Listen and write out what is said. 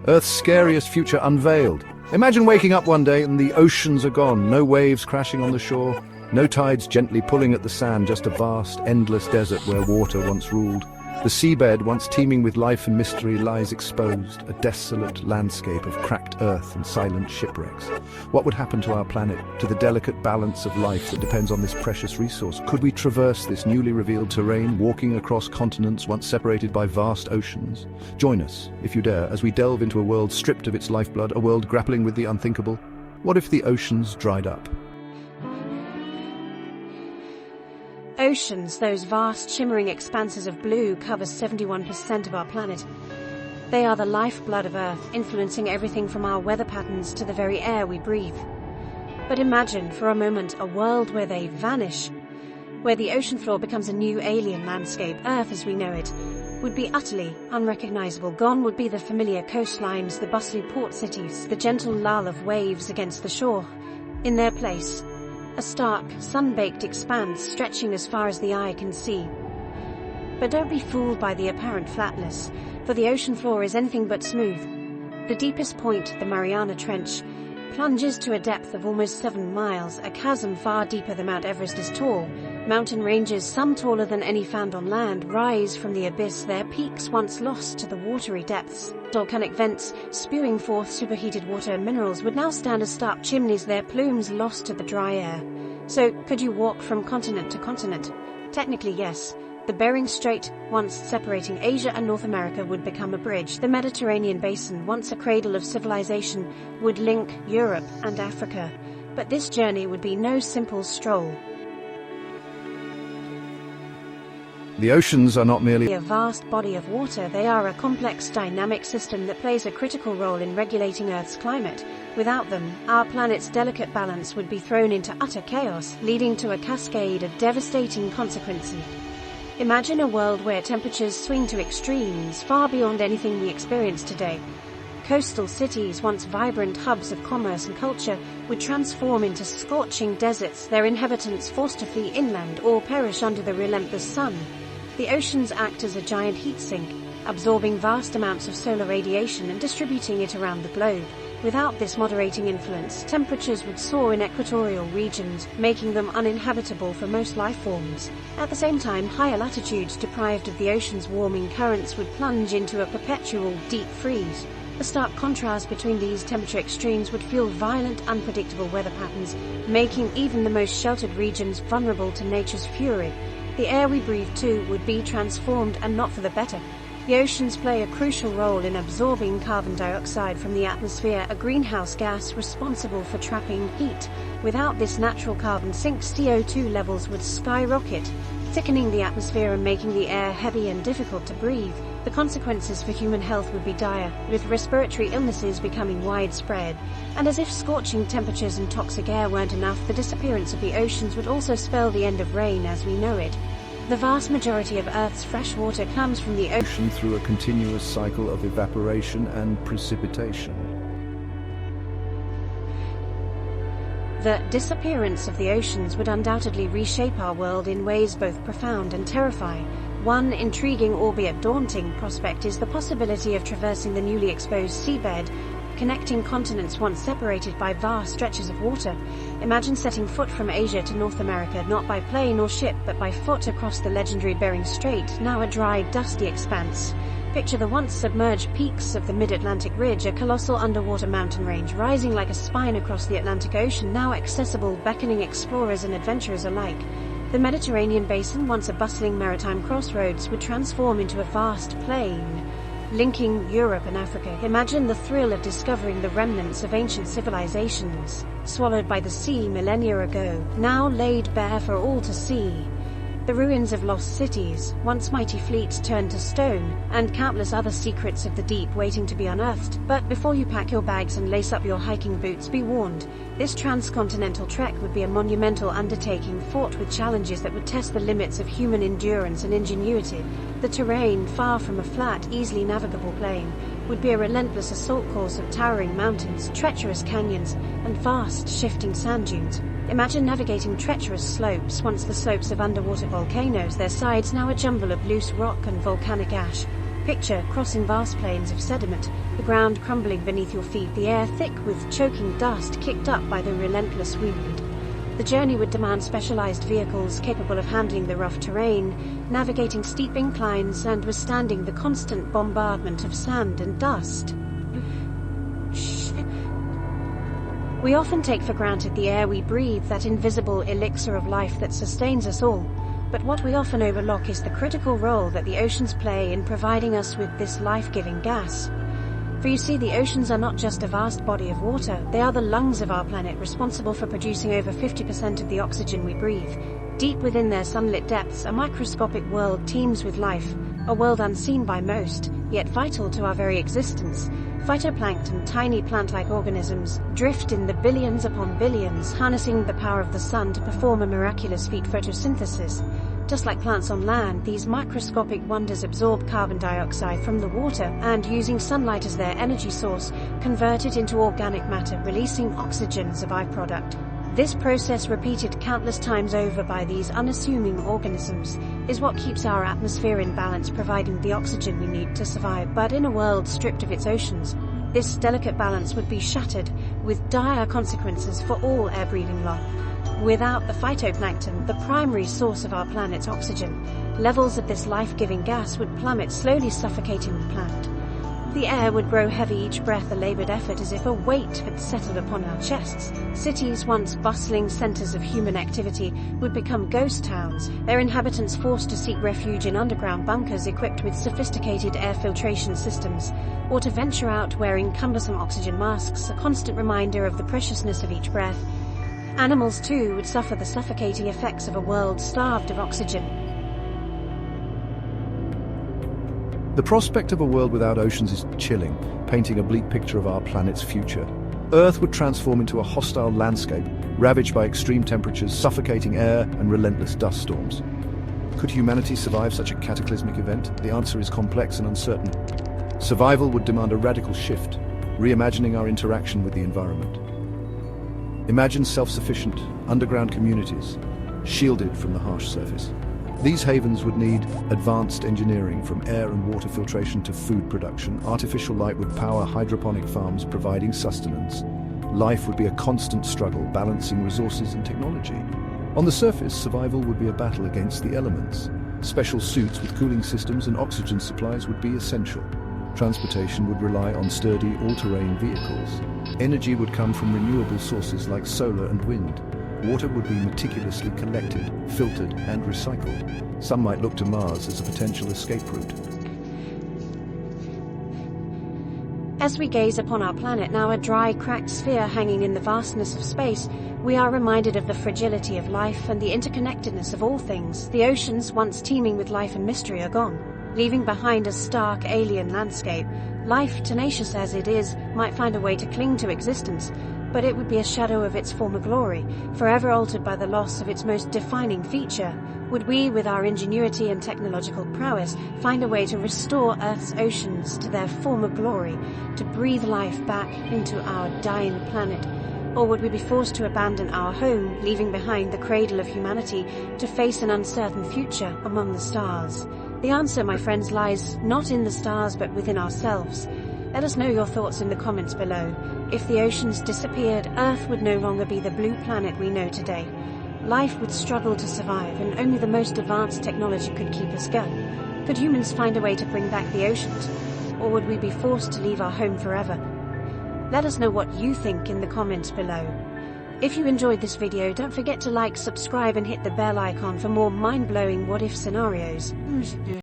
Earth's scariest future unveiled. Imagine waking up one day and the oceans are gone, no waves crashing on the shore, no tides gently pulling at the sand, just a vast, endless desert where water once ruled. The seabed, once teeming with life and mystery, lies exposed, a desolate landscape of cracked earth and silent shipwrecks. What would happen to our planet, to the delicate balance of life that depends on this precious resource? Could we traverse this newly revealed terrain, walking across continents once separated by vast oceans? Join us, if you dare, as we delve into a world stripped of its lifeblood, a world grappling with the unthinkable. What if the oceans dried up? Oceans, those vast shimmering expanses of blue, cover 71% of our planet. They are the lifeblood of Earth, influencing everything from our weather patterns to the very air we breathe. But imagine for a moment a world where they vanish, where the ocean floor becomes a new alien landscape. Earth as we know it would be utterly unrecognizable. Gone would be the familiar coastlines, the bustling port cities, the gentle lull of waves against the shore. In their place, a stark, sun-baked expanse stretching as far as the eye can see. But don't be fooled by the apparent flatness, for the ocean floor is anything but smooth. The deepest point, the Mariana Trench, plunges to a depth of almost 7 miles, a chasm far deeper than Mount Everest is tall. Mountain ranges, some taller than any found on land, rise from the abyss, their peaks once lost to the watery depths. Volcanic vents, spewing forth superheated water and minerals, would now stand as stark chimneys, their plumes lost to the dry air. So, could you walk from continent to continent? Technically, yes. The Bering Strait, once separating Asia and North America, would become a bridge. The Mediterranean basin, once a cradle of civilization, would link Europe and Africa. But this journey would be no simple stroll. The oceans are not merely a vast body of water, they are a complex dynamic system that plays a critical role in regulating Earth's climate. Without them, our planet's delicate balance would be thrown into utter chaos, leading to a cascade of devastating consequences. Imagine a world where temperatures swing to extremes far beyond anything we experience today. Coastal cities, once vibrant hubs of commerce and culture, would transform into scorching deserts, their inhabitants forced to flee inland or perish under the relentless sun. The oceans act as a giant heat sink, absorbing vast amounts of solar radiation and distributing it around the globe. Without this moderating influence, temperatures would soar in equatorial regions, making them uninhabitable for most life forms. At the same time, higher latitudes deprived of the ocean's warming currents would plunge into a perpetual deep freeze. The stark contrast between these temperature extremes would fuel violent, unpredictable weather patterns, making even the most sheltered regions vulnerable to nature's fury. The air we breathe, too, would be transformed, and not for the better. The oceans play a crucial role in absorbing carbon dioxide from the atmosphere, a greenhouse gas responsible for trapping heat. Without this natural carbon sink, CO2 levels would skyrocket, thickening the atmosphere and making the air heavy and difficult to breathe. The consequences for human health would be dire, with respiratory illnesses becoming widespread. And as if scorching temperatures and toxic air weren't enough, the disappearance of the oceans would also spell the end of rain as we know it. The vast majority of Earth's fresh water comes from the ocean through a continuous cycle of evaporation and precipitation. The disappearance of the oceans would undoubtedly reshape our world in ways both profound and terrifying. One intriguing, albeit daunting, prospect is the possibility of traversing the newly exposed seabed, connecting continents once separated by vast stretches of water. Imagine setting foot from Asia to North America, not by plane or ship, but by foot across the legendary Bering Strait, now a dry, dusty expanse. Picture the once submerged peaks of the Mid-Atlantic Ridge, a colossal underwater mountain range rising like a spine across the Atlantic Ocean, now accessible, beckoning explorers and adventurers alike. The Mediterranean basin, once a bustling maritime crossroads, would transform into a vast plain, linking Europe and Africa. Imagine the thrill of discovering the remnants of ancient civilizations, swallowed by the sea millennia ago, now laid bare for all to see. The ruins of lost cities, once mighty fleets turned to stone, and countless other secrets of the deep waiting to be unearthed. But before you pack your bags and lace up your hiking boots, be warned. This transcontinental trek would be a monumental undertaking, fraught with challenges that would test the limits of human endurance and ingenuity. The terrain, far from a flat, easily navigable plain, would be a relentless assault course of towering mountains, treacherous canyons, and vast, shifting sand dunes. Imagine navigating treacherous slopes, once the slopes of underwater volcanoes, their sides now a jumble of loose rock and volcanic ash. Picture crossing vast plains of sediment, the ground crumbling beneath your feet, the air thick with choking dust kicked up by the relentless wind. The journey would demand specialized vehicles capable of handling the rough terrain, navigating steep inclines, and withstanding the constant bombardment of sand and dust. We often take for granted the air we breathe, that invisible elixir of life that sustains us all. But what we often overlook is the critical role that the oceans play in providing us with this life-giving gas. For you see, the oceans are not just a vast body of water, they are the lungs of our planet, responsible for producing over 50% of the oxygen we breathe. Deep within their sunlit depths, a microscopic world teems with life, a world unseen by most, yet vital to our very existence. Phytoplankton, tiny plant-like organisms, drift in the billions upon billions, harnessing the power of the sun to perform a miraculous feat, photosynthesis. Just like plants on land, these microscopic wonders absorb carbon dioxide from the water and, using sunlight as their energy source, convert it into organic matter, releasing oxygen as a byproduct. This process, repeated countless times over by these unassuming organisms, is what keeps our atmosphere in balance, providing the oxygen we need to survive. But in a world stripped of its oceans, this delicate balance would be shattered, with dire consequences for all air-breathing life. Without the phytoplankton, the primary source of our planet's oxygen, levels of this life-giving gas would plummet, slowly suffocating the planet. The air would grow heavy, each breath a labored effort, as if a weight had settled upon our chests. Cities, once bustling centers of human activity, would become ghost towns, their inhabitants forced to seek refuge in underground bunkers equipped with sophisticated air filtration systems, or to venture out wearing cumbersome oxygen masks, a constant reminder of the preciousness of each breath. Animals, too, would suffer the suffocating effects of a world starved of oxygen. The prospect of a world without oceans is chilling, painting a bleak picture of our planet's future. Earth would transform into a hostile landscape, ravaged by extreme temperatures, suffocating air, and relentless dust storms. Could humanity survive such a cataclysmic event? The answer is complex and uncertain. Survival would demand a radical shift, reimagining our interaction with the environment. Imagine self-sufficient, underground communities, shielded from the harsh surface. These havens would need advanced engineering, from air and water filtration to food production. Artificial light would power hydroponic farms, providing sustenance. Life would be a constant struggle, balancing resources and technology. On the surface, survival would be a battle against the elements. Special suits with cooling systems and oxygen supplies would be essential. Transportation would rely on sturdy, all-terrain vehicles. Energy would come from renewable sources like solar and wind. Water would be meticulously collected, filtered, and recycled. Some might look to Mars as a potential escape route. As we gaze upon our planet, now a dry, cracked sphere hanging in the vastness of space, we are reminded of the fragility of life and the interconnectedness of all things. The oceans, once teeming with life and mystery, are gone, leaving behind a stark, alien landscape. Life, tenacious as it is, might find a way to cling to existence, but it would be a shadow of its former glory, forever altered by the loss of its most defining feature. Would we, with our ingenuity and technological prowess, find a way to restore Earth's oceans to their former glory, to breathe life back into our dying planet? Or would we be forced to abandon our home, leaving behind the cradle of humanity, to face an uncertain future among the stars? The answer, my friends, lies not in the stars but within ourselves. Let us know your thoughts in the comments below. If the oceans disappeared, Earth would no longer be the blue planet we know today. Life would struggle to survive, and only the most advanced technology could keep us going. Could humans find a way to bring back the oceans? Or would we be forced to leave our home forever? Let us know what you think in the comments below. If you enjoyed this video, don't forget to like, subscribe, and hit the bell icon for more mind-blowing what-if scenarios.